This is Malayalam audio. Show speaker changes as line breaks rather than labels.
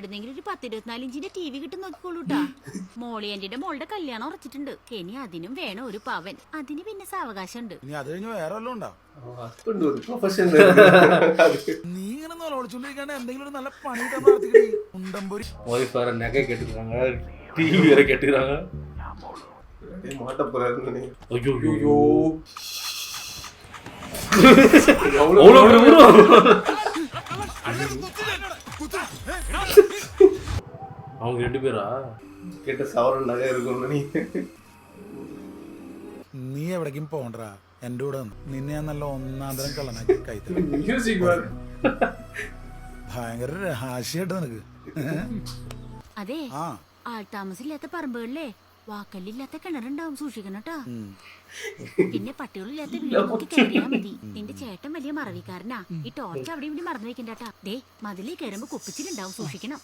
എവിടെന്നെങ്കിലും ഒരു 10-24 ഇഞ്ചിന്റെ TV കിട്ടും നോക്കിക്കോളൂട്ടാ. മോളിയന്റെ മോളുടെ കല്യാണം ഉറച്ചിട്ടുണ്ട്. ഇനി അതിനും വേണം ഒരു പവൻ. അതിന് പിന്നെ സാവകാശം ഉണ്ട്.
നീ അത് കഴിഞ്ഞ് വേറെ വല്ലതും ഉണ്ടാ? നീ ഇങ്ങനെ നോളിച്ചോണ്ടിരിക്കാണ്ട് എന്തെങ്കിലും ഒരു നല്ല പണി ഉണ്ടമ്പൊരി
நகை கட்டுறாங்க, டிவி வேற கட்டுறாங்க.
மாட்ட போறாரு.
ஐயோ அவ்வளோ அவங்க 2 பேரா
கேட்ட சவரன் நகை இருக்கும்.
നീ എവിടേക്കും പോണ്ടാ, എന്റെ കൂടെ നിന്നെ ഞാൻ നല്ല ഒന്നാന്തരം കള്ളനാക്കി കൈത്തരാം. ഭയങ്കര രഹസ്യായിട്ട് നിനക്ക്.
അതെ, ആൾതാമസില്ലാത്ത പറമ്പുകളിലെ വാക്കല്ലില്ലാത്ത കിണറുണ്ടാവും, സൂക്ഷിക്കണം കേട്ടാ. പിന്നെ പട്ടികളില്ലാത്ത വീട്ടിൽ കയറിയാ മതി. നിന്റെ ചേട്ടൻ വലിയ മറവിക്കാരനാ. ഈ ടോർച്ച് അവിടെ ഇവിടെ മറന്നു വെക്കണ്ടാട്ടാ. ദേ, മതിലേ കയറുമ്പോ കുപ്പിച്ചിലുണ്ടാവും, സൂക്ഷിക്കണം.